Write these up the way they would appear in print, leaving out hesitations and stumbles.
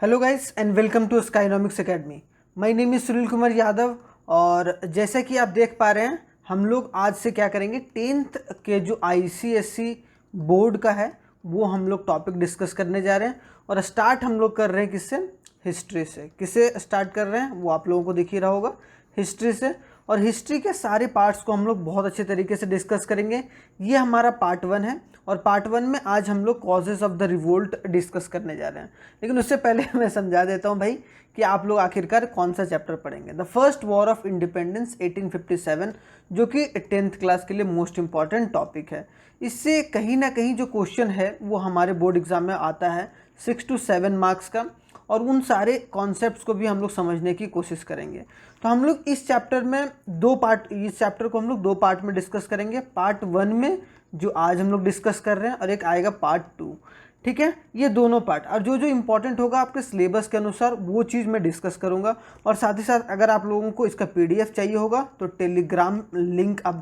Hello guys and welcome to Skynomics academy. My name is Sunil Kumar Yadav. और जैसा कि आप देख पा रहे हैं, हम लोग आज से क्या करेंगे, टेंथ के जो आईसीएसई बोर्ड का है वो हम लोग टॉपिक डिस्कस करने जा रहे हैं। और स्टार्ट हम लोग कर रहे हैं किससे? हिस्ट्री से। किससे स्टार्ट कर रहे हैं वो आप लोगों को दिख ही रहा होगा, हिस्ट्री से। और हिस्ट्री के सारे पार्ट्स को हम लोग बहुत अच्छे तरीके से डिस्कस करेंगे। ये हमारा पार्ट 1 है और पार्ट 1 में आज हम लोग causes of the revolt discuss करने जा रहे हैं। लेकिन उससे पहले मैं समझा देता हूँ भाई कि आप लोग आखिरकार कौन सा चैप्टर पढ़ेंगे। The first war of independence 1857, जो कि 10th क्लास के लिए मोस्ट इंपॉर्टेंट टॉपिक है। इससे कहीं ना कहीं जो क्वेश्चन है वो हमारे बोर्ड एग्जाम में आता है 6 to 7 मार्क्स का, और उन सारे कॉन्सेप्ट्स को भी हम लोग समझने की कोशिश करेंगे। तो हम लोग इस चैप्टर में इस चैप्टर को हम लोग दो पार्ट में डिस्कस करेंगे। पार्ट 1 में जो आज हम लोग डिस्कस कर रहे हैं, और एक आएगा पार्ट 2। ठीक है, ये दोनों पार्ट, और जो जो इंपॉर्टेंट होगा आपके सिलेबस के अनुसार वो चीज़ मैं डिस्कस करूंगा। और साथ ही साथ अगर आप लोगों को इसका पीडीएफ चाहिए होगा तो टेलीग्राम लिंक आप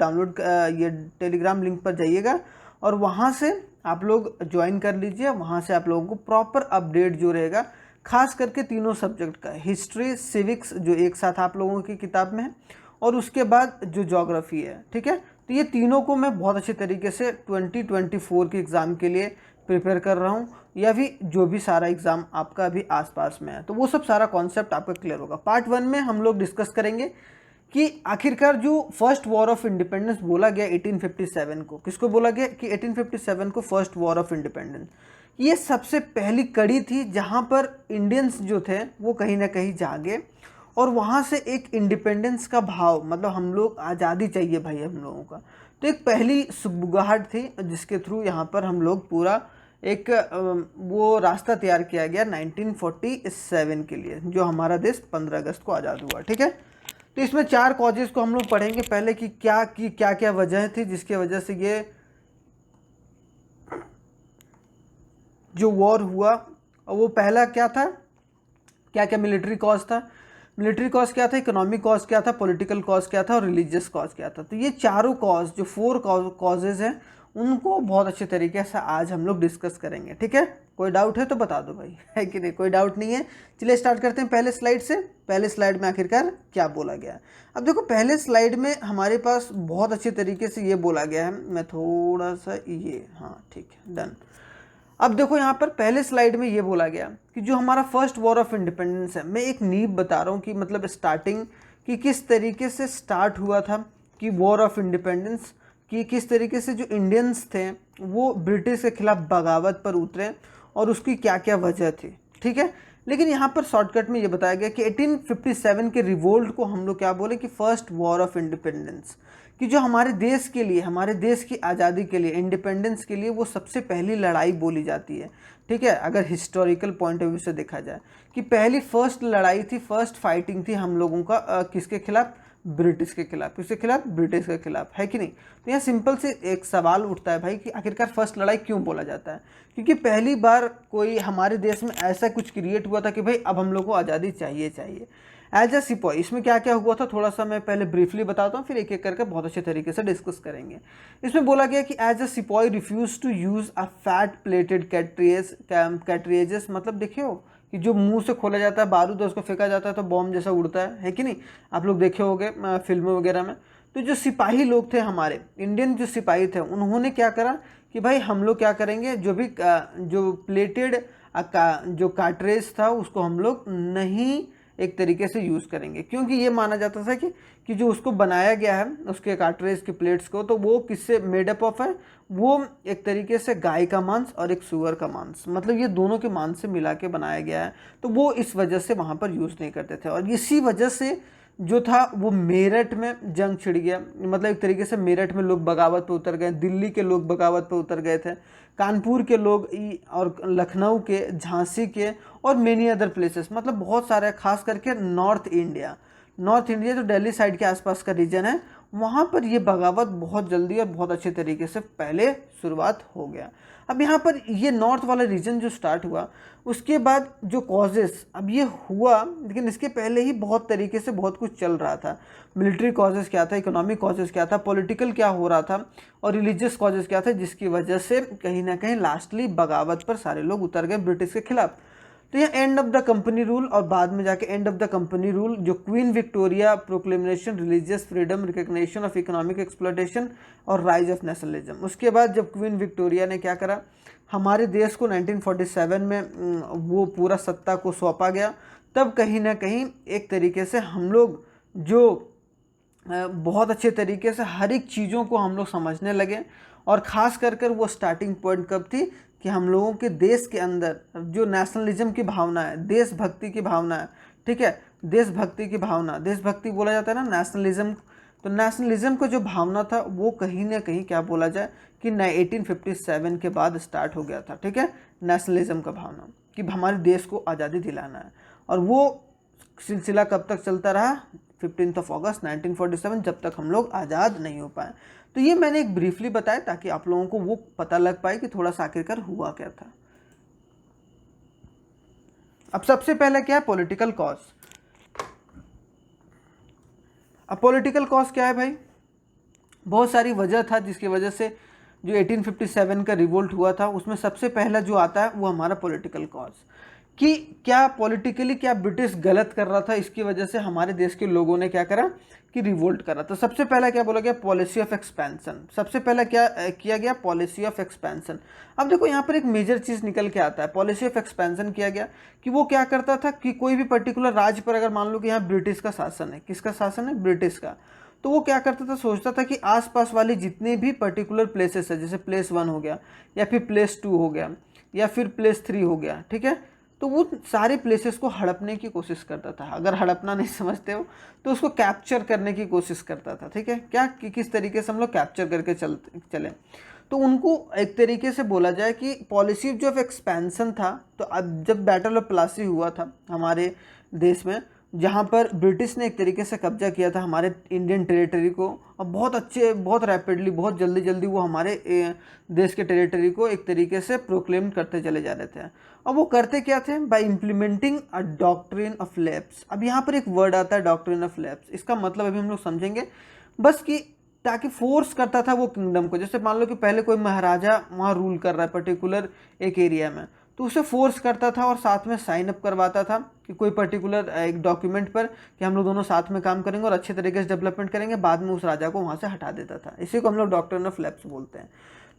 ये टेलीग्राम लिंक पर जाइएगा और वहाँ से आप लोग ज्वाइन कर लीजिए। वहाँ से आप लोगों को प्रॉपर अपडेट जो रहेगा, खास करके तीनों सब्जेक्ट का, हिस्ट्री, सिविक्स जो एक साथ आप लोगों की किताब में है, और उसके बाद जो ज्योग्राफी है। ठीक है, तो ये तीनों को मैं बहुत अच्छे तरीके से 2024 के एग्ज़ाम के लिए प्रिपेयर कर रहा हूँ, या भी जो भी सारा एग्ज़ाम आपका अभी आसपास में है, तो वो सब सारा कॉन्सेप्ट आपका क्लियर होगा। पार्ट 1 में हम लोग डिस्कस करेंगे कि आखिरकार जो फर्स्ट वॉर ऑफ इंडिपेंडेंस बोला गया 1857 को, किसको बोला गया कि 1857 को फर्स्ट वॉर ऑफ इंडिपेंडेंस, ये सबसे पहली कड़ी थी जहाँ पर इंडियंस जो थे वो कहीं ना कहीं जागे, और वहाँ से एक इंडिपेंडेंस का भाव, मतलब हम लोग आज़ादी चाहिए भाई हम लोगों का, तो एक पहली सुगबुगाहट थी जिसके थ्रू यहाँ पर हम लोग पूरा एक वो रास्ता तैयार किया गया 1947 के लिए, जो हमारा देश 15 अगस्त को आज़ाद हुआ। ठीक है, तो इसमें 4 कॉजेज़ को हम लोग पढ़ेंगे। पहले कि क्या क्या वजह थी जिसके वजह से ये जो वॉर हुआ, और वो पहला क्या था, क्या क्या मिलिट्री कॉज था, मिलिट्री कॉज क्या था, इकोनॉमिक कॉज क्या था, पॉलिटिकल कॉज क्या था, और रिलीजियस कॉज क्या था। तो ये चारों कॉज, जो 4 कॉजेज हैं, उनको बहुत अच्छे तरीके से आज हम लोग डिस्कस करेंगे। ठीक है, कोई डाउट है तो बता दो भाई, है कि नहीं? कोई डाउट नहीं है। चलिए स्टार्ट करते हैं पहले स्लाइड से। पहले स्लाइड में आखिरकार क्या बोला गया है। अब देखो, पहले स्लाइड में हमारे पास बहुत अच्छे तरीके से ये बोला गया है। मैं थोड़ा सा हाँ ठीक है, डन। अब देखो यहाँ पर पहले स्लाइड में ये बोला गया कि जो हमारा फर्स्ट वॉर ऑफ इंडिपेंडेंस है, मैं एक नींव बता रहा हूँ कि मतलब स्टार्टिंग कि किस तरीके से स्टार्ट हुआ था कि वॉर ऑफ इंडिपेंडेंस, कि किस तरीके से जो इंडियंस थे वो ब्रिटिश के खिलाफ बगावत पर उतरे और उसकी क्या क्या वजह थी। ठीक है, लेकिन यहाँ पर शॉर्टकट में ये बताया गया कि 1857 के रिवोल्ट को हम लोग क्या बोले कि फर्स्ट वॉर ऑफ इंडिपेंडेंस, कि जो हमारे देश के लिए, हमारे देश की आज़ादी के लिए, इंडिपेंडेंस के लिए वो सबसे पहली लड़ाई बोली जाती है। ठीक है, अगर हिस्टोरिकल पॉइंट ऑफ व्यू से देखा जाए कि पहली फर्स्ट लड़ाई थी, फर्स्ट फाइटिंग थी हम लोगों का किसके खिलाफ? ब्रिटिश के खिलाफ। किसके खिलाफ? ब्रिटिश के खिलाफ, है कि नहीं? तो यहाँ सिंपल से एक सवाल उठता है भाई कि आखिरकार फर्स्ट लड़ाई क्यों बोला जाता है? क्योंकि पहली बार कोई हमारे देश में ऐसा कुछ क्रिएट हुआ था कि भाई अब हम लोग को आज़ादी चाहिए चाहिए। एज अ सिपॉय इसमें क्या क्या हुआ था थोड़ा सा मैं पहले ब्रीफली बताता हूँ, फिर एक एक करके बहुत अच्छे तरीके से डिस्कस करेंगे। इसमें बोला गया कि as a sepoy refuse to use a fat plated cartridges, मतलब देखियो कि जो मुंह से खोला जाता है बारूद, उसको फेंका जाता है तो बॉम्ब जैसा उड़ता है कि नहीं? आप लोग देखे होंगे फिल्मों वगैरह में। तो जो सिपाही लोग थे हमारे इंडियन, जो सिपाही थे, उन्होंने क्या करा कि भाई हम लोग क्या करेंगे, जो भी जो प्लेटेड जो कार्ट्रेज था उसको हम लोग नहीं एक तरीके से यूज़ करेंगे, क्योंकि ये माना जाता था कि जो उसको बनाया गया है उसके कार्ट्रेज के प्लेट्स को, तो वो किससे मेडअप ऑफ है? वो एक तरीके से गाय का मांस और एक सुअर का मांस, मतलब ये दोनों के मांस से मिला के बनाया गया है। तो वो इस वजह से वहाँ पर यूज़ नहीं करते थे, और इसी वजह से जो था वो मेरठ में जंग छिड़ गया। मतलब एक तरीके से मेरठ में लोग बगावत पे उतर गए, दिल्ली के लोग बगावत पे उतर गए थे, कानपुर के लोग और लखनऊ के, झांसी के, और मेनी अदर प्लेसेस, मतलब बहुत सारे, खास करके नॉर्थ इंडिया जो दिल्ली साइड के आसपास का रीजन है, वहाँ पर ये बगावत बहुत जल्दी और बहुत अच्छे तरीके से पहले शुरुआत हो गया। अब यहाँ पर ये नॉर्थ वाला रीजन जो स्टार्ट हुआ, उसके बाद जो कॉजेस अब ये हुआ, लेकिन इसके पहले ही बहुत तरीके से बहुत कुछ चल रहा था। मिलिट्री कॉजेस क्या था, इकोनॉमिक कॉजेस क्या था, पॉलिटिकल क्या हो रहा था, और रिलीजियस कॉजेस क्या था, जिसकी वजह से कहीं ना कहीं लास्टली बगावत पर सारे लोग उतर गए ब्रिटिश के खिलाफ। तो ये end of the company rule और बाद में जाके end of the company rule, जो Queen Victoria proclamation, religious freedom, recognition of economic exploitation और राइज ऑफ नेशनलिज्म। उसके बाद जब क्वीन विक्टोरिया ने क्या करा, हमारे देश को 1947 में वो पूरा सत्ता को सौंपा गया, तब कहीं ना कहीं एक तरीके से हम लोग जो बहुत अच्छे तरीके से हर एक चीज़ों को हम लोग समझने लगे। और ख़ास कर कर वो स्टार्टिंग पॉइंट कब थी कि हम लोगों के देश के अंदर जो नेशनलिज्म की भावना है, देशभक्ति की भावना है, ठीक है, देशभक्ति की भावना, देशभक्ति बोला जाता है ना नेशनलिज्म, तो नेशनलिज्म का जो भावना था वो कहीं ना कहीं क्या बोला जाए कि 1857 के बाद स्टार्ट हो गया था, ठीक है, नेशनलिज्म का भावना कि हमारे देश को आज़ादी दिलाना है। और वो सिलसिला कब तक चलता रहा, 15 अगस्त 1947, जब तक हम लोग आज़ाद नहीं हो पाए। तो ये मैंने एक ब्रीफली बताया ताकि आप लोगों को वो पता लग पाए कि थोड़ा सा आखिरकार हुआ क्या था। अब सबसे पहले क्या है, पॉलिटिकल कॉज। अब पॉलिटिकल कॉज क्या है भाई, बहुत सारी वजह था जिसकी वजह से जो 1857 का रिवोल्ट हुआ था, उसमें सबसे पहला जो आता है वो हमारा पॉलिटिकल कॉज, कि क्या पॉलिटिकली क्या ब्रिटिश गलत कर रहा था, इसकी वजह से हमारे देश के लोगों ने क्या करा कि रिवोल्ट करा। तो सबसे पहला क्या बोला गया, पॉलिसी ऑफ एक्सपेंशन। सबसे पहला क्या किया गया, पॉलिसी ऑफ एक्सपेंशन। अब देखो यहाँ पर एक मेजर चीज़ निकल के आता है, पॉलिसी ऑफ एक्सपेंशन किया गया कि वो क्या करता था कि कोई भी पर्टिकुलर राज्य पर अगर मान लो कि यहाँ ब्रिटिश का शासन है, किसका शासन है, ब्रिटिश का, तो वो क्या करता था, सोचता था कि आसपास वाले जितने भी पर्टिकुलर प्लेसेस है, जैसे प्लेस 1 हो गया या फिर प्लेस 2 हो गया या फिर प्लेस 3 हो गया, ठीक है, तो वो सारे प्लेसेस को हड़पने की कोशिश करता था। अगर हड़पना नहीं समझते हो तो उसको कैप्चर करने की कोशिश करता था, ठीक है, क्या कि किस तरीके से हम लोग कैप्चर करके चलें। तो उनको एक तरीके से बोला जाए कि पॉलिसी जो ऑफ एक्सपेंशन था। तो अब जब बैटल ऑफ प्लासी हुआ था हमारे देश में, जहाँ पर ब्रिटिश ने एक तरीके से कब्जा किया था हमारे इंडियन टेरिटरी को, और बहुत रैपिडली, बहुत जल्दी जल्दी वो हमारे देश के टेरिटरी को एक तरीके से प्रोक्लेम करते चले जा रहे थे। और वो करते क्या थे, bye implementing a doctrine of lapse. अब यहाँ पर एक वर्ड आता है डॉक्ट्रिन ऑफ लैप्स, इसका मतलब अभी हम लोग समझेंगे बस कि ताकि फोर्स करता था वो किंगडम को। जैसे मान लो कि पहले कोई महाराजा वहाँ रूल कर रहा है पर्टिकुलर एक एरिया में, तो उसे फोर्स करता था और साथ में साइन अप करवाता था कि कोई पर्टिकुलर एक डॉक्यूमेंट पर कि हम लोग दोनों साथ में काम करेंगे और अच्छे तरीके से डेवलपमेंट करेंगे, बाद में उस राजा को वहाँ से हटा देता था। इसी को हम लोग डॉक्ट्रिन ऑफ लैप्स बोलते हैं।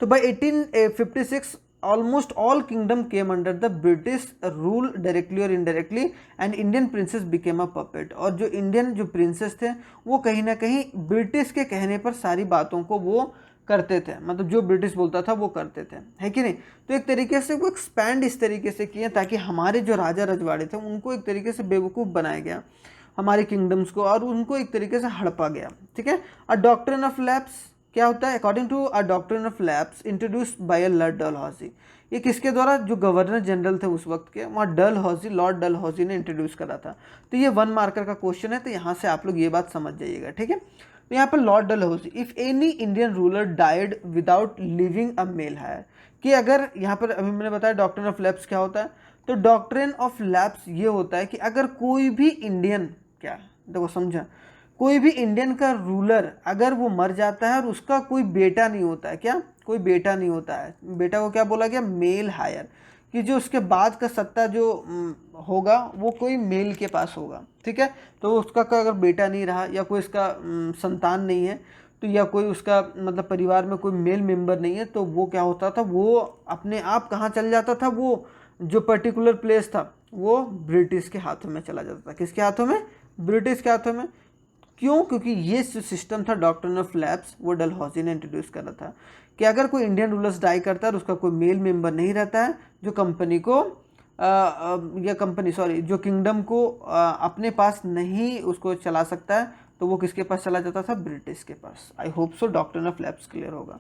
तो by 1856 almost all kingdom came under the British rule directly or indirectly and Indian princess became a puppet। और जो इंडियन जो प्रिंसेस थे वो कहीं ना कहीं ब्रिटिश के कहने पर सारी बातों को वो करते थे, मतलब जो ब्रिटिश बोलता था वो करते थे, है कि नहीं। तो एक तरीके से वो एक्सपैंड इस तरीके से किए ताकि हमारे जो राजा रजवाड़े थे उनको एक तरीके से बेवकूफ़ बनाया गया, हमारे किंगडम्स को, और उनको एक तरीके से हड़पा गया, ठीक है। और डॉक्ट्रिन ऑफ लैप्स क्या होता है, according to a doctrine of lapse introduced by Lord Dalhousie. ये किसके द्वारा, जो गवर्नर जनरल थे उस वक्त के, वहाँ डलहौजी, लॉर्ड डलहौजी ने इंट्रोड्यूस करा था। तो ये 1 मार्कर का क्वेश्चन है, तो यहाँ से आप लोग ये बात समझ जाइएगा, ठीक है। तो यहाँ पर Lord Dalhousie, if any Indian ruler died without living a male heir, कि अगर यहाँ पर अभी मैंने बताया डॉक्ट्रिन ऑफ लैप्स क्या होता है, तो डॉक्ट्रिन ऑफ लैप्स ये होता है कि अगर कोई भी इंडियन, क्या देखो समझा, कोई भी इंडियन का रूलर अगर वो मर जाता है और उसका कोई बेटा नहीं होता है, क्या कोई बेटा नहीं होता है, बेटा को क्या बोला गया, मेल हायर, कि जो उसके बाद का सत्ता जो होगा वो कोई मेल के पास होगा, ठीक है। तो उसका अगर बेटा नहीं रहा या कोई इसका संतान नहीं है, तो या कोई उसका मतलब परिवार में कोई मेल मेंबर नहीं है, तो वो क्या होता था, वो अपने आप कहाँ चल जाता था, वो जो पर्टिकुलर प्लेस था वो ब्रिटिश के हाथों में चला जाता था। किसके हाथों में, ब्रिटिश के हाथों में। क्यों, क्योंकि ये जो सिस्टम था डॉक्ट्रिन ऑफ लैप्स वो डलहौजी ने इंट्रोड्यूस करा था कि अगर कोई इंडियन रूलर्स डाई करता है और उसका कोई मेल मेंबर नहीं रहता है जो कंपनी को जो किंगडम को अपने पास नहीं उसको चला सकता है, तो वो किसके पास चला जाता था, ब्रिटिश के पास। I hope so doctrine of lapse clear होगा।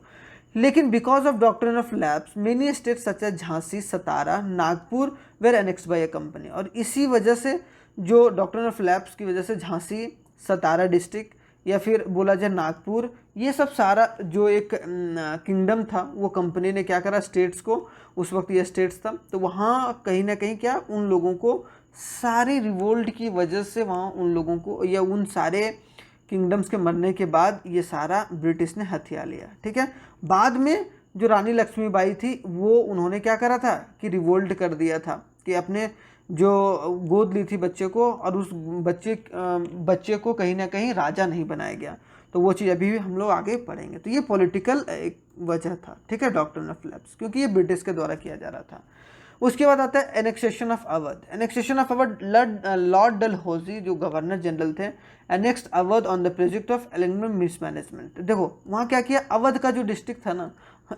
लेकिन because of doctrine of lapse many states such as Jhansi, Satara, Nagpur were annexed by a company. और इसी वजह से, जो डॉक्ट्रिन ऑफ लैप्स की वजह से झांसी, सतारा डिस्ट्रिक्ट या फिर बोला जाए नागपुर, ये सब सारा जो एक किंगडम था वो कंपनी ने क्या करा, स्टेट्स को, उस वक्त ये स्टेट्स था, तो वहाँ कहीं ना कहीं क्या उन लोगों को सारे रिवोल्ट की वजह से वहाँ उन लोगों को या उन सारे किंगडम्स के मरने के बाद ये सारा ब्रिटिश ने हथिया लिया, ठीक है। बाद में जो रानी लक्ष्मीबाई थी वो उन्होंने क्या करा था कि रिवोल्ट कर दिया था कि अपने जो गोद ली थी बच्चे को, और उस बच्चे को कहीं ना कहीं राजा नहीं बनाया गया। तो वो चीज़ अभी भी हम लोग आगे पढ़ेंगे। तो ये पॉलिटिकल एक वजह था, ठीक है, डॉक्ट्रिन ऑफ लैप्स, क्योंकि ये ब्रिटिश के द्वारा किया जा रहा था। उसके बाद आता है annexation of Awadh. Annexation of Awadh, Lord Dalhousie जो गवर्नर जनरल थे, annexed Awadh on the project of Ellington mismanagement. देखो वहाँ क्या किया, अवध का जो डिस्ट्रिक्ट था ना,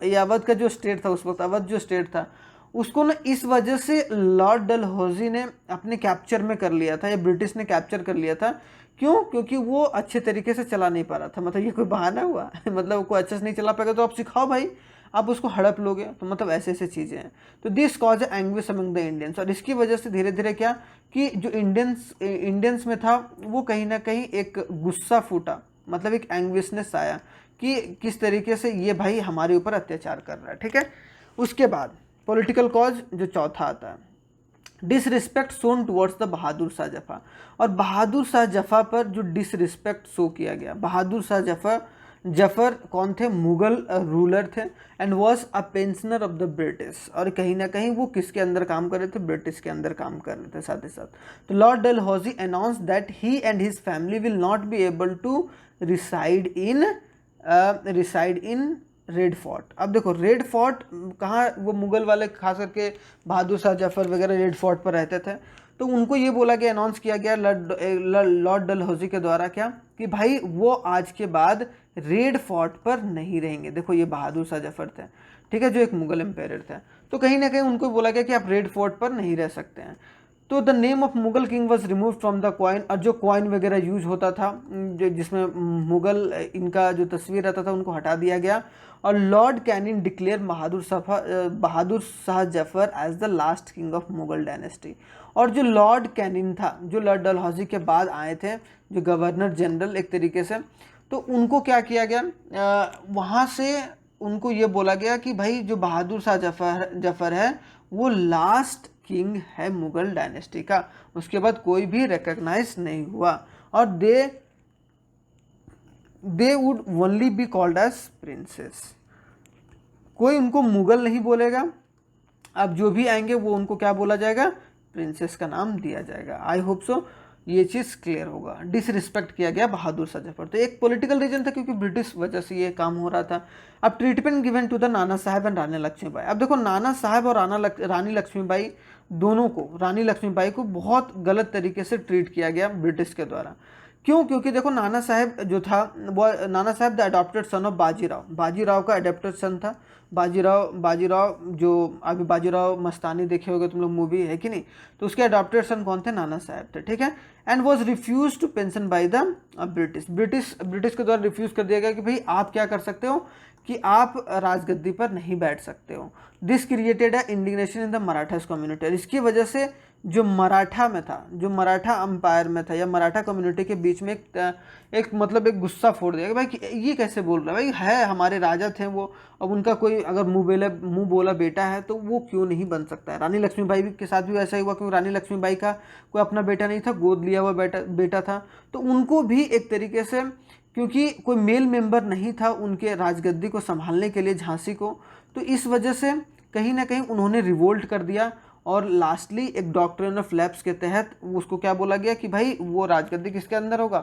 ये अवध का जो स्टेट था उस वक्त, अवध जो स्टेट था उसको ना इस वजह से लॉर्ड डलहौजी ने अपने कैप्चर में कर लिया था, या ब्रिटिश ने कैप्चर कर लिया था। क्यों? क्योंकि वो अच्छे तरीके से चला नहीं पा रहा था। मतलब ये कोई बहाना हुआ मतलब कोई अच्छे से नहीं चला पाएगा तो आप सिखाओ भाई, आप उसको हड़प लोगे। तो मतलब ऐसे ऐसे चीज़ें हैं। तो this cause anguish among the Indians, और इसकी वजह से धीरे धीरे क्या कि जो इंडियंस में था वो कहीं ना कहीं एक गुस्सा फूटा, मतलब एक एंग्विशनेस आया कि किस तरीके से ये भाई हमारे ऊपर अत्याचार कर रहा है, ठीक है। उसके बाद पॉलिटिकल कॉज जो चौथा आता है, disrespect shown towards the Bahadur Shah जफा। और बहादुर शाह जफा पर जो डिसरिस्पेक्ट शो किया गया, बहादुर शाह जफर कौन थे? मुगल रूलर थे, and was a pensioner of the British, और कहीं ना कहीं वो किसके अंदर काम कर रहे थे? ब्रिटिश के अंदर काम कर रहे थे साथ ही साथ। तो Lord Dalhousie announce that he and his family will not be able to reside in Red Fort. अब देखो रेड फोर्ट कहाँ, वो मुगल वाले खास करके बहादुर शाह जफर वगैरह रेड फोर्ट पर रहते थे। तो उनको ये बोला गया, अनाउंस किया गया लॉर्ड डलहौजी के द्वारा क्या कि भाई वो आज के बाद रेड फोर्ट पर नहीं रहेंगे। देखो ये बहादुर शाह जफर थे, ठीक है, जो एक मुगल एम्पायर थे। तो कहीं ना कहीं उनको बोला गया कि आप रेड फोर्ट पर नहीं रह सकते हैं। तो the name of Mughal king was remove from the coin, और जो कॉइन वगैरह यूज होता था जो जिसमें मुगल इनका जो तस्वीर रहता था उनको हटा दिया गया। और Lord Canning declare Bahadur Shah Zafar as the last king of Mughal dynasty. और जो लॉर्ड कैनिंग था, जो लॉर्ड डलहौजी के बाद आए थे, जो गवर्नर जनरल एक तरीके से, तो उनको क्या किया गया, वहाँ से उनको ये बोला गया कि भाई जो बहादुर शाह जफर है वो लास्ट किंग है मुगल डायनेस्टी का, उसके बाद कोई भी रिकॉग्नाइज नहीं हुआ। और they would only be called as princes, कोई उनको मुगल नहीं बोलेगा। अब जो भी आएंगे वो उनको क्या बोला जाएगा? प्रिंसेस का नाम दिया जाएगा। आई होप सो ये चीज़ क्लियर होगा। डिसरिस्पेक्ट किया गया बहादुर शाह जफर, तो एक पॉलिटिकल रीजन था क्योंकि ब्रिटिश वजह से ये काम हो रहा था। अब ट्रीटमेंट गिवन टू द नाना साहब एंड रानी लक्ष्मीबाई। अब देखो नाना साहब और रानी लक्ष्मीबाई दोनों को, रानी लक्ष्मीबाई को बहुत गलत तरीके से ट्रीट किया गया ब्रिटिश के द्वारा। क्यों? क्योंकि देखो नाना साहब जो था वो, नाना साहब the adopted son of Bajirao, Bajirao का अडॉप्टेड सन था। बाजीराव जो अभी बाजीराव मस्तानी देखे होगे तुम लोग, मूवी है कि नहीं, तो उसके अडॉप्टेड सन कौन थे? नाना साहब थे, ठीक है। And was refuse to pension by the British के द्वारा रिफ्यूज कर दिया गया कि भाई आप क्या कर सकते हो कि आप राजगद्दी पर नहीं बैठ सकते हो। This created a indignation in the Marathas community. इसकी वजह से जो मराठा में था, जो मराठा अंपायर में था या मराठा कम्युनिटी के बीच में एक मतलब एक गुस्सा फोड़ दिया कि भाई ये कैसे बोल रहा है, भाई है हमारे राजा थे वो, अब उनका कोई अगर मुंह बोला बेटा है तो वो क्यों नहीं बन सकता है। रानी लक्ष्मीबाई के साथ भी ऐसा ही हुआ, क्योंकि रानी लक्ष्मीबाई का कोई अपना बेटा नहीं था, गोद लिया हुआ बेटा था। तो उनको भी एक तरीके से, क्योंकि कोई मेल मेंबर नहीं था उनके राजगद्दी को संभालने के लिए, झांसी को, तो इस वजह से कहीं ना कहीं उन्होंने रिवोल्ट कर दिया। और लास्टली एक डॉक्ट्रिन ऑफ लैप्स के तहत उसको क्या बोला गया कि भाई वो राजगद्दी किसके अंदर होगा,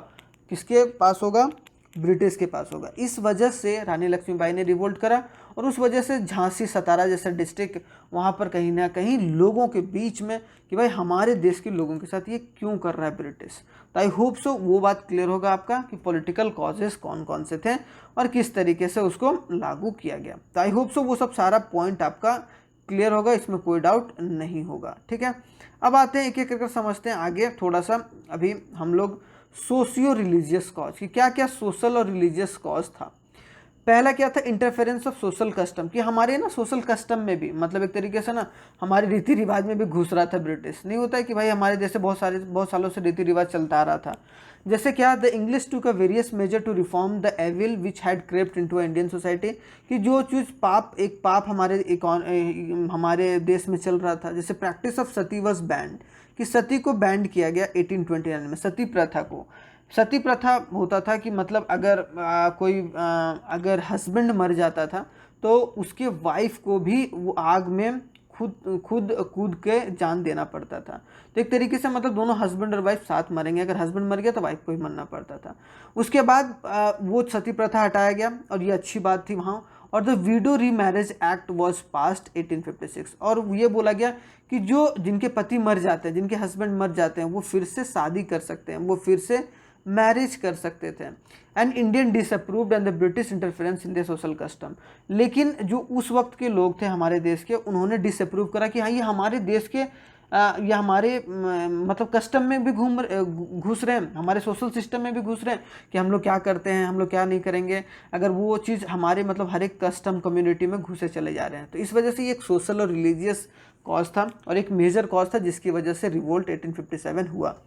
किसके पास होगा? ब्रिटिश के पास होगा। इस वजह से रानी लक्ष्मीबाई ने रिवोल्ट करा, और उस वजह से झांसी सतारा जैसा डिस्ट्रिक्ट, वहाँ पर कहीं ना कहीं लोगों के बीच में कि भाई हमारे देश के लोगों के साथ ये क्यों कर रहा है ब्रिटिश। तो आई होप सो वो बात क्लियर होगा आपका कि पॉलिटिकल कॉजेस कौन कौन से थे और किस तरीके से उसको लागू किया गया। तो आई होप सो वो सब सारा पॉइंट आपका क्लियर होगा, इसमें कोई डाउट नहीं होगा, ठीक है। अब आते हैं एक एक करके समझते हैं आगे थोड़ा सा। अभी हम लोग सोशियो रिलीजियस कॉज कि क्या क्या सोशल और रिलीजियस कॉज था। पहला क्या था? इंटरफेरेंस ऑफ सोशल कस्टम, कि हमारे ना सोशल कस्टम में भी, मतलब एक तरीके से ना हमारे रीति रिवाज में भी घुस रहा था ब्रिटिश। नहीं होता है कि भाई हमारे जैसे बहुत सालों से रीति रिवाज चलता आ रहा था। जैसे क्या, the English took a various measure to reform the evil which had crept into Indian society, कि जो चीज़ पाप हमारे देश में चल रहा था, जैसे practice of Sati was banned, कि सती को बैंड किया गया 1829 में, सती प्रथा को। सती प्रथा होता था कि मतलब अगर अगर हस्बैंड मर जाता था तो उसके वाइफ को भी वो आग में खुद कूद के जान देना पड़ता था। तो एक तरीके से मतलब दोनों हस्बैंड और वाइफ साथ मरेंगे, अगर हस्बैंड मर गया तो वाइफ को ही मरना पड़ता था। उसके बाद वो सती प्रथा हटाया गया और ये अच्छी बात थी वहाँ। और द विडो री मैरिज एक्ट वॉज पास्ड 1856, और ये बोला गया कि जो जिनके पति मर जाते हैं, जिनके हस्बैंड मर जाते हैं, वो फिर से शादी कर सकते हैं, वो फिर से मैरिज कर सकते थे। And Indian disapproved and the British interference in the social custom. लेकिन जो उस वक्त के लोग थे हमारे देश के, उन्होंने डिसअप्रूव करा कि हाँ ये हमारे देश के ये हमारे मतलब कस्टम में भी घुस रहे हैं, हमारे सोशल सिस्टम में भी घुस रहे हैं कि हम लोग क्या करते हैं, हम लोग क्या नहीं करेंगे, अगर वो चीज़ हमारे मतलब हर एक कस्टम कम्युनिटी में घुसे चले जा रहे हैं। तो इस वजह से ये एक सोशल और रिलीजियस कॉज था और एक मेजर कॉज था जिसकी वजह से रिवोल्ट 1857 हुआ।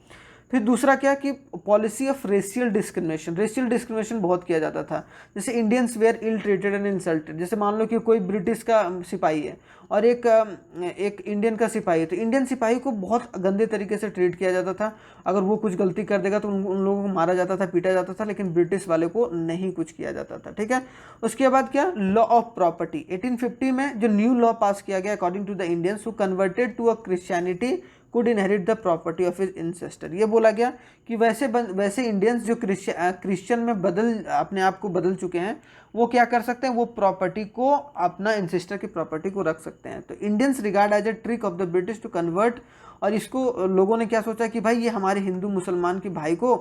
फिर दूसरा क्या कि पॉलिसी ऑफ रेशियल डिस्क्रिमिनेशन बहुत किया जाता था। जैसे Indians were ill treated and insulted. जैसे मान लो कि कोई ब्रिटिश का सिपाही है और एक इंडियन का सिपाही है, तो इंडियन सिपाही को बहुत गंदे तरीके से ट्रीट किया जाता था। अगर वो कुछ गलती कर देगा तो उन लोगों को मारा जाता था, पीटा जाता था, लेकिन ब्रिटिश वाले को नहीं कुछ किया जाता था। ठीक है। उसके बाद क्या, लॉ ऑफ प्रॉपर्टी 1850 में जो न्यू लॉ पास किया गया, according to the Indians who converted to a Christianity could inherit the property of his ancestor. ये बोला गया कि वैसे इंडियंस जो क्रिश्चियन में अपने आप को बदल चुके हैं, वो क्या कर सकते हैं, वो प्रॉपर्टी को अपना इंसेस्टर की प्रॉपर्टी को रख सकते हैं। तो Indians regard as a trick of the British to convert, और इसको लोगों ने क्या सोचा कि भाई ये हमारे हिंदू मुसलमान के भाई को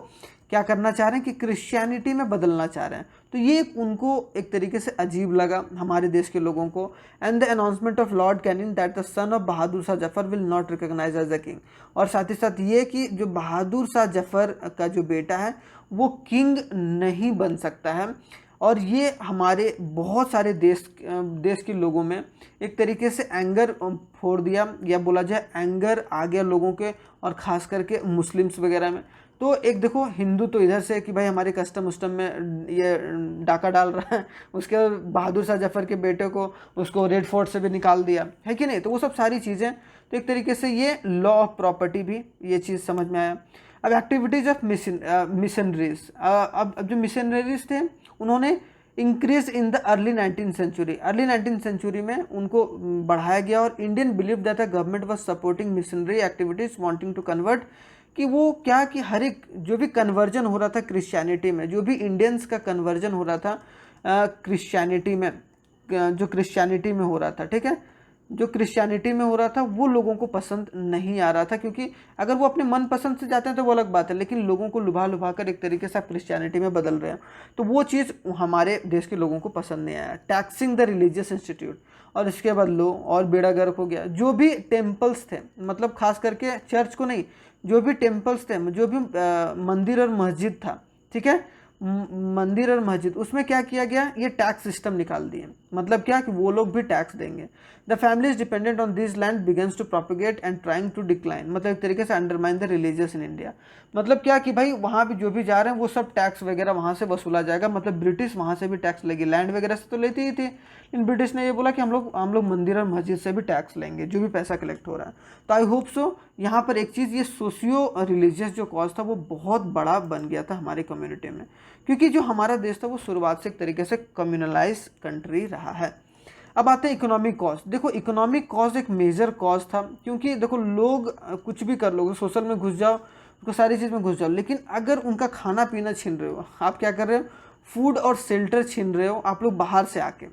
क्या करना चाह रहे हैं कि क्रिश्चियनिटी में बदलना चाह रहे हैं। तो ये उनको एक तरीके से अजीब लगा हमारे देश के लोगों को। And the announcement of Lord Canning that the son of Bahadur Shah Zafar will not recognise as the king. और साथ ही साथ ये कि जो बहादुर शाह जफर का जो बेटा है वो किंग नहीं बन सकता है। और ये हमारे बहुत सारे देश के लोगों में एक तरीके से एंगर फोड़ दिया, या बोला जाए एंगर आ गया लोगों के, और ख़ास करके मुस्लिम्स वगैरह में। तो एक देखो, हिंदू तो इधर से कि भाई हमारे कस्टम में ये डाका डाल रहा है, उसके बहादुर शाह जफर के बेटे को उसको रेड फोर्ट से भी निकाल दिया है कि नहीं। तो वो सब सारी चीज़ें, तो एक तरीके से ये लॉ ऑफ प्रॉपर्टी भी ये चीज़ समझ में आया। अब एक्टिविटीज़ ऑफ मिशनरीज, अब जो मिशनरीज थे उन्होंने increase in the early 19th century में उनको बढ़ाया गया। और Indian believe that the government was supporting missionary activities wanting to convert, कि वो क्या कि हर एक जो भी कन्वर्जन हो रहा था क्रिश्चियनिटी में, जो भी इंडियंस का कन्वर्जन हो रहा था क्रिश्चियनिटी में, जो क्रिश्चियनिटी में हो रहा था, ठीक है, जो क्रिश्चियनिटी में हो रहा था वो लोगों को पसंद नहीं आ रहा था। क्योंकि अगर वो अपने मन पसंद से जाते हैं तो वो अलग बात है, लेकिन लोगों को लुभा कर एक तरीके से आप क्रिश्चियनिटी में बदल रहे हैं, तो वो चीज़ हमारे देश के लोगों को पसंद नहीं आया। टैक्सिंग द रिलीजियस इंस्टीट्यूट, और इसके बाद लो और बेड़ा गर्क हो गया। जो भी टेम्पल्स थे, मतलब खास करके चर्च को नहीं, जो भी टेम्पल्स थे, जो भी मंदिर और मस्जिद था, ठीक है, मंदिर और मस्जिद, उसमें क्या किया गया, ये टैक्स सिस्टम निकाल दिए। मतलब क्या कि वो लोग भी टैक्स देंगे। The families dependent on this land begins to propagate and trying to decline, मतलब एक तरीके से undermine the religious in India. मतलब क्या कि भाई वहाँ भी जो भी जा रहे हैं वो सब टैक्स वगैरह वहाँ से वसूला जाएगा। मतलब ब्रिटिश वहाँ से भी टैक्स लेगी, लैंड वगैरह से तो लेती ही थी, लेकिन ब्रिटिश ने ये बोला कि हम लोग मंदिर और मस्जिद से भी टैक्स लेंगे, जो भी पैसा कलेक्ट हो रहा है। तो आई होप सो यहाँ पर एक चीज़, ये सोशियो रिलीजियस जो कॉज था वो बहुत बड़ा बन गया था हमारी कम्युनिटी में, क्योंकि जो हमारा देश था वो शुरुआत से एक तरीके से कम्युनलाइज कंट्री रहा है। अब आते हैं इकोनॉमिक कॉज। देखो इकोनॉमिक कॉज एक मेजर कॉज था, क्योंकि देखो लोग कुछ भी कर लोगे, सोशल में घुस जाओ, उसको सारी चीज़ में घुस जाओ, लेकिन अगर उनका खाना पीना छीन रहे हो, आप क्या कर रहे हो, फूड और शेल्टर छीन रहे हो आप लोग बाहर से आके,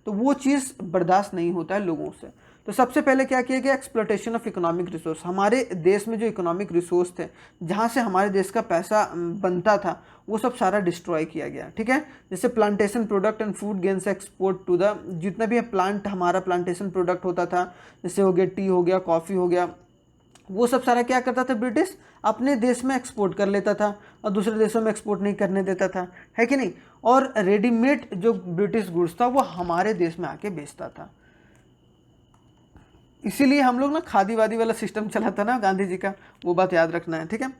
तो वो चीज़ बर्दाश्त नहीं होता है लोगों से। तो सबसे पहले क्या किया गया, एक्सप्लोटेशन ऑफ इकोनॉमिक रिसोर्स। हमारे देश में जो इकोनॉमिक रिसोर्स थे, जहाँ से हमारे देश का पैसा बनता था, वो सब सारा डिस्ट्रॉय किया गया, ठीक है। जैसे plantation product and food gains export to the, जितना भी प्लांट हमारा प्लांटेशन प्रोडक्ट होता था, जैसे हो गया टी हो गया, कॉफ़ी हो गया, वो सब सारा क्या करता था ब्रिटिश अपने देश में एक्सपोर्ट कर लेता था और दूसरे देशों में एक्सपोर्ट नहीं करने देता था, है कि नहीं। और रेडीमेड जो ब्रिटिश गुड्स था वो हमारे देश में आके बेचता था। इसीलिए हम लोग ना खादी वादी वाला सिस्टम चला था ना गांधी जी का, वो बात याद रखना है, ठीक है।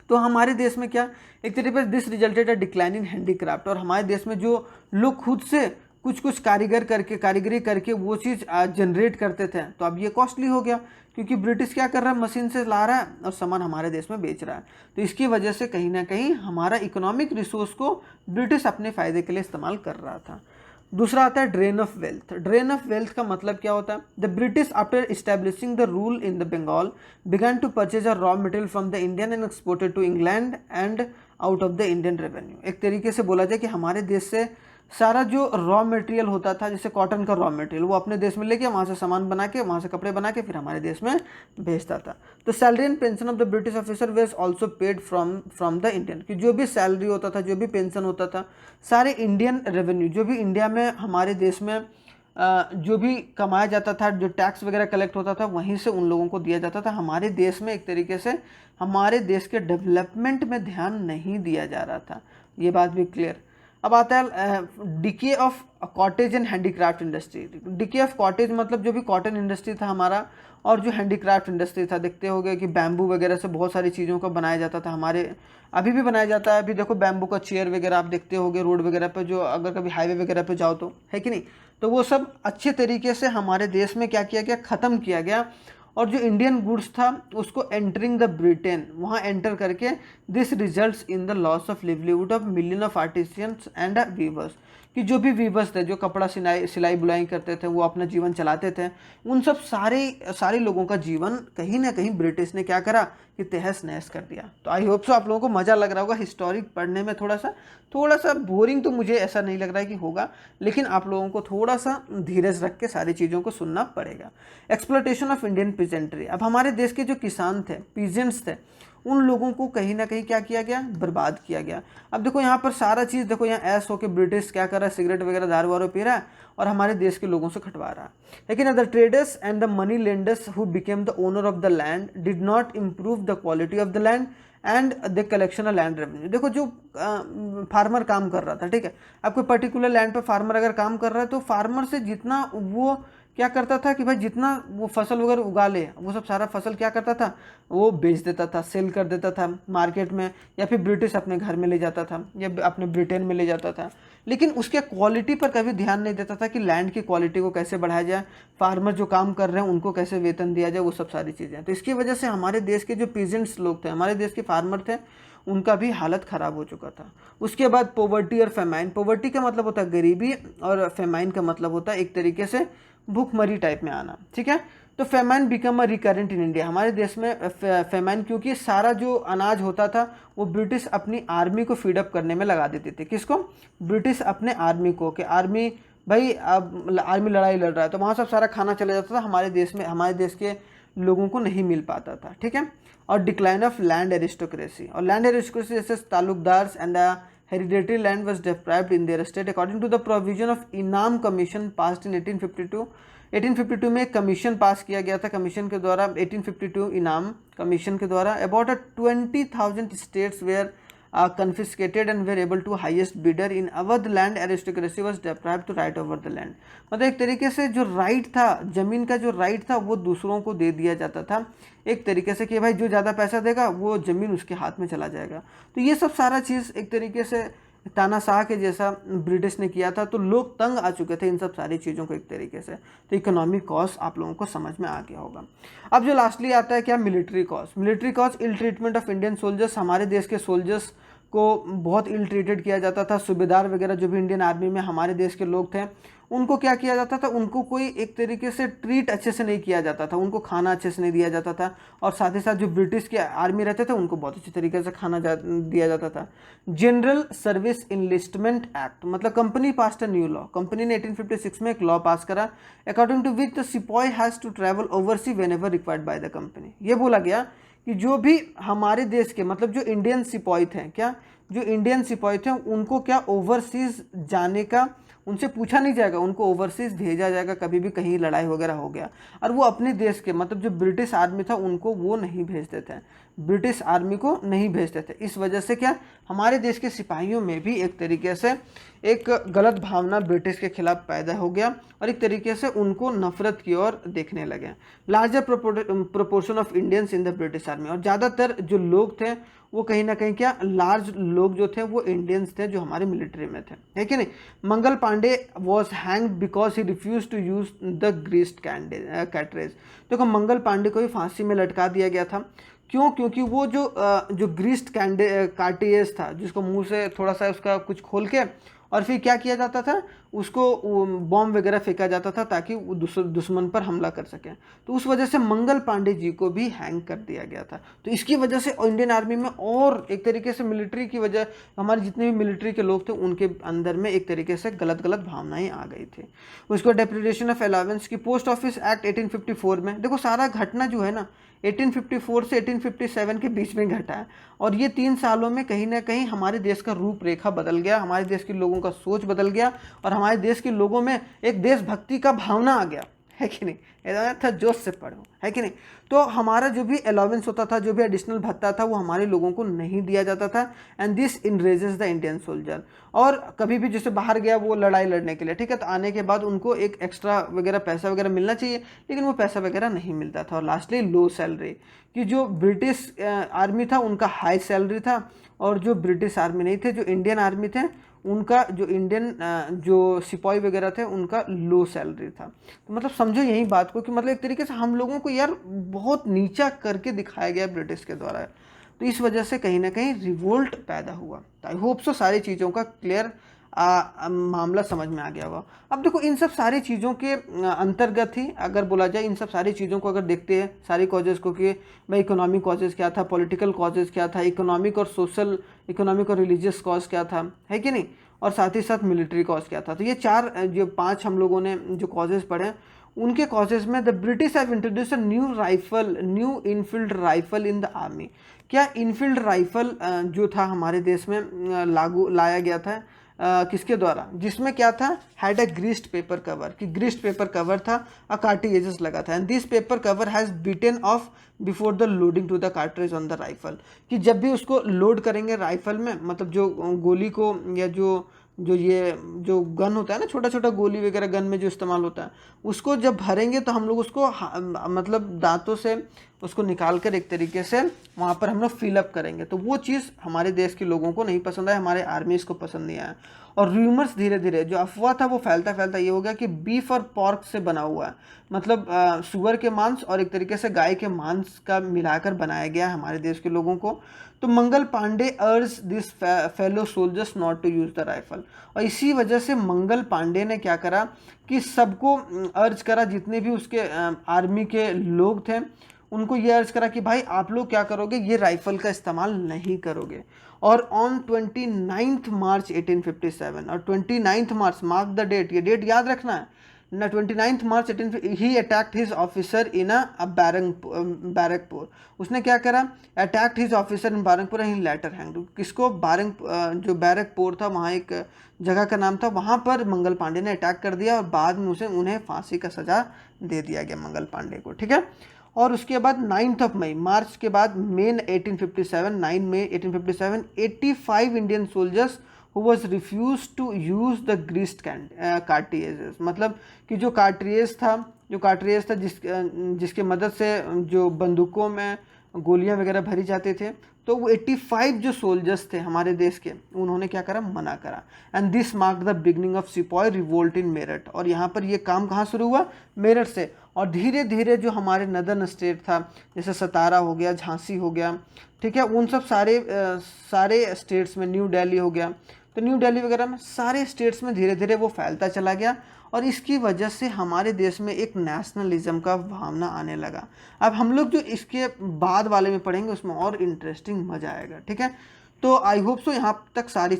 तो हमारे देश में क्या, एक तरीके से this resulted a decline in handicraft, और हमारे देश में जो लोग खुद से कुछ कारीगरी करके वो चीज़ जनरेट करते थे, तो अब ये कॉस्टली हो गया, क्योंकि ब्रिटिश क्या कर रहा है, मशीन से ला रहा है और सामान हमारे देश में बेच रहा है। तो इसकी वजह से कहीं ना कहीं हमारा इकोनॉमिक रिसोर्स को ब्रिटिश अपने फ़ायदे के लिए इस्तेमाल कर रहा था। दूसरा आता है drain of wealth. Drain of wealth का मतलब क्या होता है? The British after establishing the rule in the Bengal began to purchase a raw material from the Indian and exported to England and out of the Indian revenue. एक तरीके से बोला जाए कि हमारे देश से सारा जो रॉ मटेरियल होता था, जैसे कॉटन का रॉ मटेरियल, वो अपने देश में लेके वहाँ से सामान बना के, वहाँ से कपड़े बना के फिर हमारे देश में भेजता था। तो salary and pension of the British officer veg also paid from the Indian, कि जो भी सैलरी होता था, जो भी पेंशन होता था, सारे इंडियन रेवेन्यू, जो भी इंडिया में हमारे देश में जो भी कमाया जाता था, जो टैक्स वगैरह कलेक्ट होता था, वहीं से उन लोगों को दिया जाता था। हमारे देश में एक तरीके से हमारे देश के डेवलपमेंट में ध्यान नहीं दिया जा रहा था, ये बात भी क्लियर। अब आता है decay of cottage and handicraft industry. Decay of cottage मतलब जो भी कॉटन इंडस्ट्री था हमारा, और जो हैंडीक्राफ्ट इंडस्ट्री था, देखते होगे कि बैम्बू वगैरह से बहुत सारी चीज़ों को बनाया जाता था, हमारे अभी भी बनाया जाता है। अभी देखो बैम्बू का चेयर वगैरह आप देखते होगे रोड वगैरह पे, जो अगर कभी हाईवे वगैरह पे जाओ तो, है कि नहीं? तो वो सब अच्छे तरीके से हमारे देश में क्या किया गया, ख़त्म किया गया। और जो इंडियन गुड्स था उसको एंटरिंग द ब्रिटेन, वहाँ एंटर करके this results in the loss of livelihood of million of artisans and weavers, कि जो भी वीवर्स थे, जो कपड़ा सिलाई बुनाई करते थे, वो अपना जीवन चलाते थे, उन सब सारे लोगों का जीवन कहीं ना कहीं ब्रिटिश ने क्या करा कि तहस नहस कर दिया। तो आई होप सो आप लोगों को मज़ा लग रहा होगा हिस्टोरिक पढ़ने में। थोड़ा सा बोरिंग तो मुझे ऐसा नहीं लग रहा है कि होगा, लेकिन आप लोगों को थोड़ा सा धीरज रख के सारी चीज़ों को सुनना पड़ेगा। Exploitation of Indian peasantry. अब हमारे देश के जो किसान थे, पीजेंट्स थे, उन लोगों को कहीं ना कहीं क्या किया गया, बर्बाद किया गया। अब देखो यहाँ पर सारा चीज़ देखो, यहाँ ऐस हो के ब्रिटिश क्या कर रहा है, सिगरेट वगैरह दारू वारू पी रहा है और हमारे देश के लोगों से खटवा रहा है। लेकिन the traders and the money lenders who became the owner of the land did not improve the quality of the land and the collection of land revenue. देखो जो फार्मर काम कर रहा था, ठीक है, अब कोई पर्टिकुलर लैंड पर फार्मर अगर काम कर रहा है तो फार्मर से जितना वो क्या करता था कि भाई जितना वो फसल वगैरह उगा ले, वो सब सारा फसल क्या करता था, वो बेच देता था, सेल कर देता था मार्केट में, या फिर ब्रिटिश अपने घर में ले जाता था या अपने ब्रिटेन में ले जाता था। लेकिन उसके क्वालिटी पर कभी ध्यान नहीं देता था कि लैंड की क्वालिटी को कैसे बढ़ाया जाए, फार्मर जो काम कर रहे हैं उनको कैसे वेतन दिया जाए, वो सब सारी चीज़ें। तो इसकी वजह से हमारे देश के जो पीजेंट्स लोग थे, हमारे देश के फार्मर थे, उनका भी हालत ख़राब हो चुका था। उसके बाद पॉवर्टी और फेमाइन। पॉवर्टी का मतलब होता है गरीबी, और फेमाइन का मतलब होता है एक तरीके से भूखमरी टाइप में आना, ठीक है। तो famine become a recurrent in India. हमारे देश में फेमाइन, क्योंकि सारा जो अनाज होता था वो ब्रिटिश अपनी आर्मी को फीडअप करने में लगा देते थे। किसको? ब्रिटिश अपने आर्मी को, कि आर्मी भाई अब आर्मी लड़ाई लड़ रहा है, तो वहाँ सब सारा खाना चला जाता था हमारे देश में, हमारे देश के लोगों को नहीं मिल पाता था, ठीक है। और डिक्लाइन ऑफ लैंड एरिस्टोक्रेसी। और लैंड एरिस्टोक्रेसी जैसे taluqdars and hereditary land was deprived in their state according to the provision of इनाम कमीशन passed in 1852। 1852 में एक कमीशन पास किया गया था, कमीशन के द्वारा 1852 इनाम कमीशन के द्वारा about 20,000 states were confiscated and were able to highest bidder in Awadh land aristocracy was deprived to right over the land। मतलब एक तरीके से जो राइट था, ज़मीन का जो राइट था, वो दूसरों को दे दिया जाता था एक तरीके से, कि भाई जो ज़्यादा पैसा देगा वो ज़मीन उसके हाथ में चला जाएगा। तो ये सब सारा चीज़ एक तरीके से तानाशाह के जैसा ब्रिटिश ने किया था, तो लोग तंग आ चुके थे इन सब सारी चीज़ों को एक तरीके से। तो इकोनॉमिक कॉस्ट आप लोगों को समझ में आ गया होगा। अब जो लास्टली आता है क्या, military cost. Military cost ill treatment of Indian soldiers. हमारे देश के सोल्जर्स को बहुत इल ट्रीटेड किया जाता था। सूबेदार वगैरह जो भी इंडियन आर्मी में हमारे देश के लोग थे, उनको क्या किया जाता था, उनको कोई एक तरीके से ट्रीट अच्छे से नहीं किया जाता था, उनको खाना अच्छे से नहीं दिया जाता था। और साथ ही साथ जो ब्रिटिश के आर्मी रहते थे उनको बहुत अच्छे तरीके से खाना दिया जाता था। जनरल सर्विस इनलिस्टमेंट एक्ट, मतलब company passed a new law. Company ने 1856 में एक लॉ पास करा, according to which the sipahi has to travel overseas whenever required by the company. ये बोला गया कि जो भी हमारे देश के, मतलब जो इंडियन सिपाही थे, क्या जो इंडियन सिपाही थे उनको क्या ओवरसीज जाने का उनसे पूछा नहीं जाएगा, उनको ओवरसीज भेजा जाएगा कभी भी कहीं लड़ाई वगैरह हो गया। और वो अपने देश के, मतलब जो ब्रिटिश आर्मी था उनको वो नहीं भेजते थे, ब्रिटिश आर्मी को नहीं भेजते थे। इस वजह से क्या हमारे देश के सिपाहियों में भी एक तरीके से एक गलत भावना ब्रिटिश के खिलाफ पैदा हो गया और एक तरीके से उनको नफरत की ओर देखने लगे। Larger proportion of Indians in the British army, और ज़्यादातर जो लोग थे वो कहीं ना कहीं क्या लार्ज लोग जो थे वो इंडियंस थे जो हमारे मिलिट्री में थे, है कि नहीं। Mangal Pandey was hanged because he refuse to use the greased cartridge. देखो मंगल पांडे को भी फांसी में लटका दिया गया था। क्यों? क्योंकि वो जो ग्रीस्ड कार्टिएज था, जिसको मुंह से थोड़ा सा उसका कुछ खोल के और फिर क्या किया जाता था, उसको बॉम्ब वगैरह फेंका जाता था ताकि वो दुश्मन पर हमला कर सके। तो उस वजह से मंगल पांडे जी को भी हैंग कर दिया गया था। तो इसकी वजह से इंडियन आर्मी में और एक तरीके से मिलिट्री की वजह, हमारे जितने भी मिलिट्री के लोग थे उनके अंदर में एक तरीके से गलत गलत भावनाएं आ गई थी। उसको डेप्रिडेशन ऑफ अलावेंस की पोस्ट ऑफिस एक्ट 1854 में, देखो सारा घटना जो है ना 1854 से 1857 के बीच में घटा है, और ये 3 सालों में कहीं ना कहीं हमारे देश का रूपरेखा बदल गया, हमारे देश के लोगों का सोच बदल गया, और हमारे देश के लोगों में एक देशभक्ति का भावना आ गया, है कि नहीं। ऐसा था जोश से पढ़ो, है कि नहीं। तो हमारा जो भी अलाउंस होता था, जो भी एडिशनल भत्ता था, वो हमारे लोगों को नहीं दिया जाता था। And this enrages the Indian soldier. और कभी भी जैसे बाहर गया वो लड़ाई लड़ने के लिए, ठीक है, तो आने के बाद उनको एक एक्स्ट्रा वगैरह पैसा वगैरह मिलना चाहिए, लेकिन वो पैसा वगैरह नहीं मिलता था। और लास्टली लो सैलरी, कि जो ब्रिटिश आर्मी था उनका हाई सैलरी था, और जो ब्रिटिश आर्मी नहीं थे, जो इंडियन आर्मी थे, उनका जो इंडियन जो सिपाही वगैरह थे उनका लो सैलरी था। तो मतलब समझो यही बात को कि मतलब एक तरीके से हम लोगों को यार बहुत नीचा करके दिखाया गया ब्रिटिश के द्वारा। तो इस वजह से कहीं ना कहीं रिवोल्ट पैदा हुआ। तो आई होप सो सारी चीज़ों का क्लियर मामला समझ में आ गया होगा। अब देखो इन सब सारी चीज़ों के अंतर्गत ही अगर बोला जाए, इन सब सारी चीज़ों को अगर देखते हैं सारी कॉजेज़ को, कि भाई इकोनॉमिक कॉजेज़ क्या था, पॉलिटिकल कॉजेज़ क्या था, इकोनॉमिक और सोशल, इकोनॉमिक और रिलीजियस कॉज क्या था, है कि नहीं, और साथ ही साथ मिलिट्री कॉज क्या था। तो ये 5 हम लोगों ने जो कॉजेज़ पढ़े, उनके कॉजेज़ में the British have introduce a new Enfield rifle in the army. क्या इनफील्ड राइफल जो था हमारे देश में लाया गया था किसके द्वारा, जिसमें क्या था, had a greased paper cover, कि ग्रीस्ड पेपर कवर था, अ कार्ट्रिजेस लगा था, and this paper cover has bitten off before the loading to the cartridge on the rifle, कि जब भी उसको लोड करेंगे राइफल में, मतलब जो गोली को या जो गन होता है ना, छोटा छोटा गोली वगैरह गन में जो इस्तेमाल होता है, उसको जब भरेंगे तो हम लोग उसको मतलब दांतों से उसको निकाल कर एक तरीके से वहाँ पर हम लोग फिलअप करेंगे। तो वो चीज़ हमारे देश के लोगों को नहीं पसंद आया, हमारे आर्मी इसको पसंद नहीं आया। और रूमर्स धीरे धीरे, जो अफवाह था वो फैलता फैलता ये हो गया कि बीफ और पॉर्क से बना हुआ है, मतलब सुअर के मांस और एक तरीके से गाय के मांस का मिलाकर बनाया गया है हमारे देश के लोगों को। तो Mangal Pandey urge this fellow soldiers not to use the rifle, और इसी वजह से मंगल पांडे ने क्या करा कि सबको अर्ज करा, जितने भी उसके आर्मी के लोग थे उनको ये अर्ज करा कि भाई आप लोग क्या करोगे, ये राइफल का इस्तेमाल नहीं करोगे। और ऑन 29 मार्च 1857, और 29 मार्च, मार्क द डेट, ये डेट याद रखना है ना, 29 मार्च 18, ही अटैक्ड हिज ऑफिसर इन अ बैरकपुर। उसने क्या करा, attacked his officer in Barrackpore and later hanged. किसको, जो बैरकपुर था, वहाँ एक जगह का नाम था, वहाँ पर मंगल पांडे ने अटैक कर दिया, और बाद में उन्हें फांसी का सजा दे दिया गया मंगल पांडे को, ठीक है। और उसके बाद 9 मई, मार्च के बाद मेन 1857, 9 मई 1857, 85 Indian soldiers who was refuse to use the greased cartridges, मतलब कि जो कार्ट्रिजेस था जिसके मदद से जो बंदूकों में गोलियां वगैरह भरी जाते थे, तो वो 85 जो सोल्जर्स थे हमारे देश के, उन्होंने क्या करा, मना करा। And this mark the beginning of सिपाही रिवोल्ट इन मेरठ। और यहाँ पर ये काम कहाँ शुरू हुआ, मेरठ से। और धीरे धीरे जो हमारे नदर्न स्टेट था, जैसे सतारा हो गया, झांसी हो गया, ठीक है, उन सब सारे स्टेट्स में, न्यू दिल्ली हो गया, तो न्यू दिल्ली वगैरह में सारे स्टेट्स में धीरे धीरे वो फैलता चला गया, और इसकी वजह से हमारे देश में एक नेशनलिज्म का भावना आने लगा। अब हम लोग जो इसके बाद वाले में पढ़ेंगे उसमें और इंटरेस्टिंग मजा आएगा, ठीक है। तो आई होप सो यहाँ तक सारी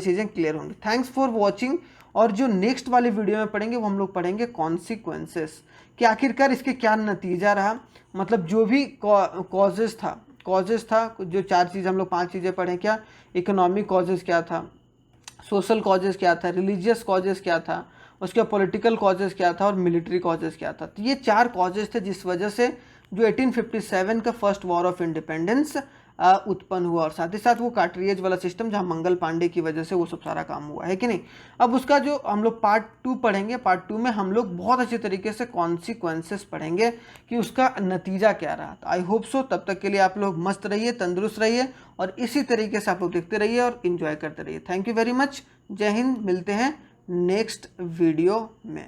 चीज़ें क्लियर होंगी। Thanks for watching. और जो नेक्स्ट वाली वीडियो में पढ़ेंगे वो हम लोग पढ़ेंगे कॉन्सिक्वेंसेस, कि आखिरकार इसके क्या नतीजा रहा, मतलब जो भी कॉजेज़ था, जो 4 चीज़ हम लोग 5 चीज़ें पढ़ें, क्या इकोनॉमिक कॉजेज़ क्या था, सोशल कॉजेज़ क्या था, रिलीजियस कॉजेज़ क्या था, उसके पॉलिटिकल कॉजेज़ क्या था, और मिलिट्री कॉजेज़ क्या था। तो ये 4 कॉजेज़ थे जिस वजह से जो 1857 का फर्स्ट वॉर ऑफ इंडिपेंडेंस उत्पन्न हुआ, और साथ ही साथ वो कार्ट्रिज वाला सिस्टम जहाँ मंगल पांडे की वजह से वो सब सारा काम हुआ, है कि नहीं। अब उसका जो हम लोग पार्ट 2 पढ़ेंगे, पार्ट 2 में हम लोग बहुत अच्छे तरीके से कॉन्सिक्वेंसेस पढ़ेंगे कि उसका नतीजा क्या रहा। तो आई होप सो तब तक के लिए आप लोग मस्त रहिए, तंदुरुस्त रहिए, और इसी तरीके से आप लोग देखते रहिए और इन्जॉय करते रहिए। Thank you very much. जय हिंद। मिलते हैं नेक्स्ट वीडियो में।